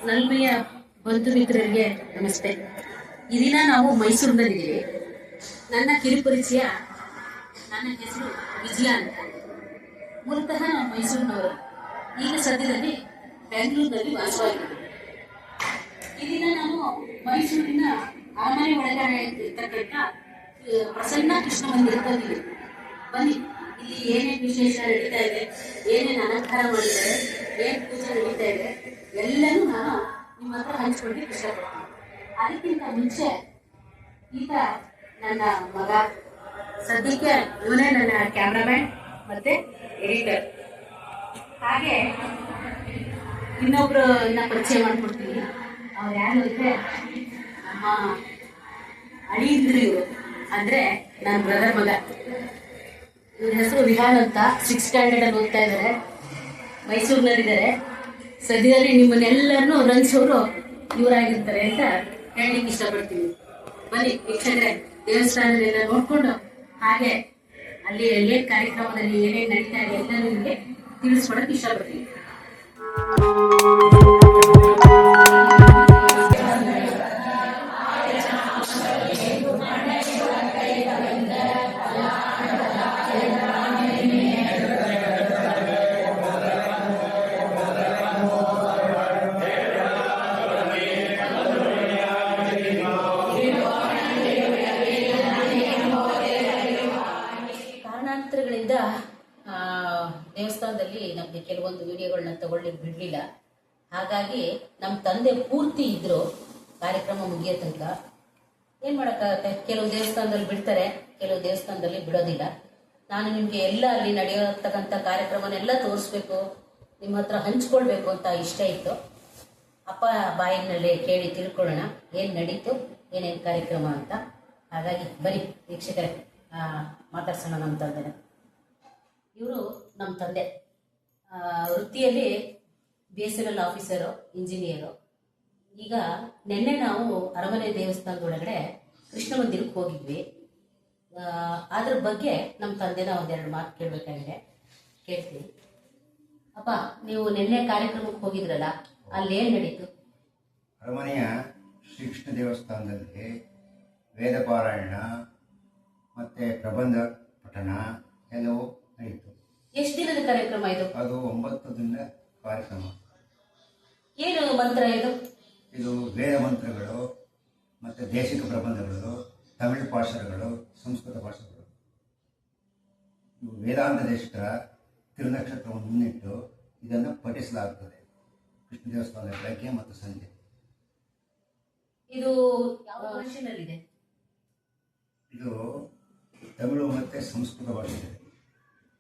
ನಲ್ಮೆಯ ಬಂಧು ಮಿತ್ರರಿಗೆ ನಮಸ್ತೆ. ಈ ದಿನ ನಾವು ಮೈಸೂರಿನಲ್ಲಿದ್ದೀವಿ. ನನ್ನ ಕಿರುಪರಿಚಯ, ನನ್ನ ಹೆಸರು ವಿಜಯ ಅಂತ. ಮೂಲತಃ ನಾವು ಮೈಸೂರಿನವರು. ಈಗ ಸದ್ಯದಲ್ಲಿ ಬೆಂಗಳೂರಿನಲ್ಲಿ ವಾಸವಾಗಿದ್ದೀವಿ. ಈ ದಿನ ನಾವು ಮೈಸೂರಿನ ಅರಮನೆ ಒಳಗಡೆ ಇರ್ತಕ್ಕಂಥ ಪ್ರಸನ್ನ ಕೃಷ್ಣ ಮಂದಿರಕ್ಕೆ ಬಂದಿದ್ದೀವಿ. ಬನ್ನಿ, ಇಲ್ಲಿ ಏನೇನು ವಿಶೇಷ ನಡೀತಾ ಇದೆ, ಏನೇನು ಅಲಂಕಾರ ಮಾಡಿದ್ದಾರೆ, ಏನು ಪೂಜೆ ನಡೀತಾ ಇದೆ ಎಲ್ಲನೂ ನಾನು ನಿಮ್ಮ ಹತ್ರ ಹಂಚ್ಕೊಳ್ಳಿಕ್ಕೆ ಇಷ್ಟಪಡ್ತೀನಿ. ಅದಕ್ಕಿಂತ ಮುಂಚೆ ಈತ ನನ್ನ ಮಗ, ಸದ್ಯಕ್ಕೆ ಇವನೇ ನನ್ನ ಕ್ಯಾಮ್ರಾಮ್ಯಾನ್ ಮತ್ತೆ ಎಡಿಟರ್. ಹಾಗೆ ಇನ್ನೊಬ್ರನ್ನ ಪರಿಚಯ ಮಾಡ್ಕೊಡ್ತೀನಿ. ಅವ್ರು ಯಾರು ಅಂದರೆ ನಮ್ಮ ಅಳಿಯಂದ್ರು ಇವರು, ಅಂದರೆ ನನ್ನ ಬ್ರದರ್ ಮಗ. ಇವ್ರ ಹೆಸರು ವಿಹಾನ್ ಅಂತ. 6th ಸ್ಟ್ಯಾಂಡರ್ಡಲ್ಲಿ ಓದ್ತಾ ಇದ್ದಾರೆ, ಮೈಸೂರಿನಲ್ಲಿದ್ದಾರೆ. ಸದ್ಯದಲ್ಲಿ ನಿಮ್ಮನ್ನೆಲ್ಲರನ್ನೂ ರಂಜಿಸೋರು ಇವರಾಗಿರ್ತಾರೆ ಅಂತ ಹೇಳಲಿಕ್ಕೆ ಇಷ್ಟಪಡ್ತೀನಿ. ಬನ್ನಿ ವೀಕ್ಷಕರೇ, ದೇವಸ್ಥಾನದಲ್ಲೆಲ್ಲ ನೋಡಿಕೊಂಡು ಹಾಗೆ ಅಲ್ಲಿ ಏನೇನು ಕಾರ್ಯಕ್ರಮದಲ್ಲಿ ಏನೇನು ನಡೀತಾ ಇದೆ ಎಲ್ಲ ನಿಮಗೆ ತಿಳಿಸ್ಕೊಡೋಕೆ ಇಷ್ಟಪಡ್ತೀನಿ. ಕಾರಣಾಂತರಗಳಿಂದ ದೇವಸ್ಥಾನದಲ್ಲಿ ನಮಗೆ ಕೆಲವೊಂದು ವಿಡಿಯೋಗಳನ್ನ ತಗೊಳ್ಳಿಕ್ಕೆ ಬಿಡಲಿಲ್ಲ. ಹಾಗಾಗಿ ನಮ್ಮ ತಂದೆ ಪೂರ್ತಿ ಇದ್ರು ಕಾರ್ಯಕ್ರಮ ಮುಗಿಯೋ ತನಕ. ಏನು ಮಾಡೋಕ್ಕಾಗತ್ತೆ, ಕೆಲವು ದೇವಸ್ಥಾನದಲ್ಲಿ ಬಿಡ್ತಾರೆ, ಕೆಲವು ದೇವಸ್ಥಾನದಲ್ಲಿ ಬಿಡೋದಿಲ್ಲ. ನಾನು ನಿಮಗೆ ಎಲ್ಲ ಅಲ್ಲಿ ನಡೆಯೋತಕ್ಕಂಥ ಕಾರ್ಯಕ್ರಮನೆಲ್ಲ ತೋರಿಸ್ಬೇಕು, ನಿಮ್ಮ ಹತ್ರ ಹಂಚ್ಕೊಳ್ಬೇಕು ಅಂತ ಇಷ್ಟ ಇತ್ತು. ಅಪ್ಪ ಬಾಯಿನಲ್ಲಿ ಕೇಳಿ ತಿಳ್ಕೊಳ್ಳೋಣ ಏನು ನಡೀತು, ಏನೇನು ಕಾರ್ಯಕ್ರಮ ಅಂತ. ಹಾಗಾಗಿ ಬನ್ನಿ ವೀಕ್ಷಕರೇ, ಮಾತಾಡ್ಸೋಣ ನಮ್ಮ ತಂದೆನ. ಇವರು ನಮ್ಮ ತಂದೆ ವೃತ್ತಿಯಲ್ಲಿ BSNL ಆಫೀಸರು, ಇಂಜಿನಿಯರು. ಈಗ ನಿನ್ನೆ ನಾವು ಅರಮನೆ ದೇವಸ್ಥಾನದೊಳಗಡೆ ಕೃಷ್ಣ ಮಂದಿರಕ್ಕೆ ಹೋಗಿದ್ವಿ. ಅದ್ರ ಬಗ್ಗೆ ನಮ್ಮ ತಂದೆನ ಒಂದೆರಡು ಮಾತು ಕೇಳಬೇಕಾಗಿದೆ, ಕೇಳ್ತೀನಿ. ಅಪ್ಪ, ನೀವು ನಿನ್ನೆ ಕಾರ್ಯಕ್ರಮಕ್ಕೆ ಹೋಗಿದ್ರಲ್ಲ, ಅಲ್ಲಿ ಏನು ನಡೀತು? ಅರಮನೆಯ ಶ್ರೀಕೃಷ್ಣ ದೇವಸ್ಥಾನದಲ್ಲಿ ವೇದ ಪಾರಾಯಣ ಮತ್ತು ಪ್ರಬಂಧ ಪಠಣ ಎಲ್ಲವೂ ನಡೀತು. ಎಷ್ಟು ದಿನದ ಕಾರ್ಯಕ್ರಮ ಇದು? ಅದು 9 ದಿನದ ಕಾರ್ಯಕ್ರಮ. ಏನು ಮಂತ್ರ ಇದು? ಇದು ವೇದ ಮಂತ್ರಗಳು ಮತ್ತು ದೇಶಿಕ ಪ್ರಬಂಧಗಳು, ತಮಿಳು ಪಾಶರಗಳು, ಸಂಸ್ಕೃತ ಪಾಶರಗಳು. ಇವು ವೇದಾಂತ ದೇಶಿಕರ ತಿರುನಕ್ಷತ್ರವನ್ನು ಮುನ್ನಿಟ್ಟು ಇದನ್ನು ಪಠಿಸಲಾಗುತ್ತದೆ ಕೃಷ್ಣ ದೇವಸ್ಥಾನದ ಬೆಳಗ್ಗೆ ಮತ್ತು ಸಂಜೆ. ಇದು ಯಾವ ಭಾಷೆನಲ್ಲಿದೆ? ಇದು ತಮಿಳು ಮತ್ತು ಸಂಸ್ಕೃತ ಭಾಷೆ ಇದೆ.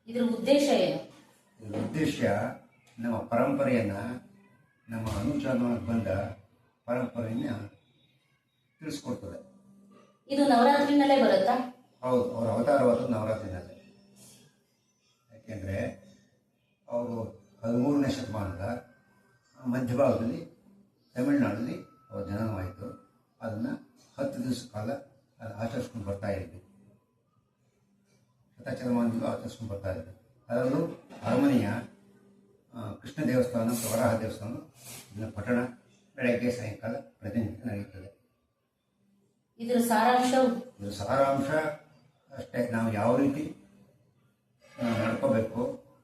ಇದರ ಉದ್ದೇಶ ಏನು? ಇದರ ಉದ್ದೇಶ ನಮ್ಮ ಪರಂಪರೆಯನ್ನು, ನಮ್ಮ ಅನುಚಾರವಾಗಿ ಬಂದ ಪರಂಪರೆಯನ್ನು ತಿಳಿಸ್ಕೊಡ್ತದೆ. ಇದು ನವರಾತ್ರಿನಲ್ಲೇ ಬರುತ್ತಾ? ಹೌದು, ಅವರ ಅವತಾರವಾದ ನವರಾತ್ರಿನಲ್ಲೇ. ಯಾಕೆಂದರೆ ಅವರು 13ನೇ ಶತಮಾನದ ಮಧ್ಯಭಾಗದಲ್ಲಿ ತಮಿಳುನಾಡಲ್ಲಿ ಅವರ ಜನನವಾಯಿತು. ಅದನ್ನು 10 ದಿವಸ ಕಾಲ ಆಚರಿಸ್ಕೊಂಡು ಬರ್ತಾ ಇದ್ವಿ. ಶತಮಾನದಿಂದ ಆಚರಿಸ್ಕೊಂಡು ಬರ್ತಾ ಇದ್ವಿ. ಅದರಲ್ಲೂ ಅರಮನೆಯ ಕೃಷ್ಣ ದೇವಸ್ಥಾನ ಮತ್ತು ವರಾಹ ದೇವಸ್ಥಾನ ಇದನ್ನು ಪಠಣ ಬೆಳಗ್ಗೆ ಸಾಯಂಕಾಲ ಪ್ರತಿನಿತ್ಯ ನಡೆಯುತ್ತದೆ. ಇದರ ಸಾರಾಂಶ ಅಷ್ಟೇ, ನಾವು ಯಾವ ರೀತಿ ನಡ್ಕೋಬೇಕು,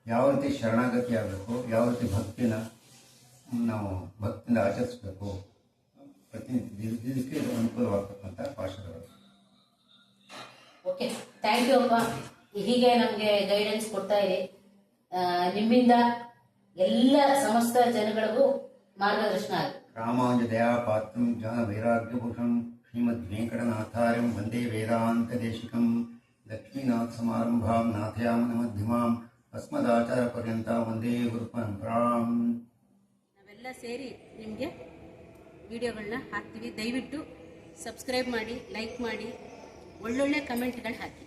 ಯಾವ ರೀತಿ ಶರಣಾಗತಿ ಆಗಬೇಕು, ಯಾವ ರೀತಿ ನಾವು ಭಕ್ತಿಯಿಂದ ಆಚರಿಸಬೇಕು, ಪ್ರತಿನಿತ್ಯ ಅನುಕೂಲವಾಗ್ತಕ್ಕಂಥ ಭಾಷೆಗಳು. ಓಕೆ, ಥ್ಯಾಂಕ್ ಯು ಅಪ್ಪ. ಹೀಗೆ ನಮಗೆ ಗೈಡೆನ್ಸ್ ಕೊಡ್ತಾ ಇರಿ. ನಿಮ್ಮಿಂದ ಎಲ್ಲ ಸಮಸ್ತ ಜನಗಳಿಗೂ ಮಾರ್ಗದರ್ಶನ ಆಗಿ. ರಾಮಾಂಜ ದಯಾಪಾತ್ರಂ ಜ್ಞಾನ ವೈರಾಗ್ಯಭೂಷಣಂ ಶ್ರೀಮದ್ ವೆಂಕಟನಾಥಾರ್ಯಂ ವಂದೇ ವೇದಾಂತ ದೇಶಿಕಂ ಲಕ್ಷ್ಮೀನಾಥ ಸಮಾರಂಭಾಂ ನಾಥಯಾಮನ ಮಧ್ಯಮಾಂ ಅಸ್ಮದಾಚಾರ ಪರ್ಯಂತ ವಂದೇ ಗುರು ಪರಂಪರಾಂ. ನಾವೆಲ್ಲ ಸೇರಿ ನಿಮಗೆ ವಿಡಿಯೋಗಳನ್ನ ಹಾಕ್ತೀವಿ. ದಯವಿಟ್ಟು ಸಬ್ಸ್ಕ್ರೈಬ್ ಮಾಡಿ, ಲೈಕ್ ಮಾಡಿ, ಒಳ್ಳೊಳ್ಳೆ ಕಮೆಂಟ್ಗಳು ಹಾಕಿ.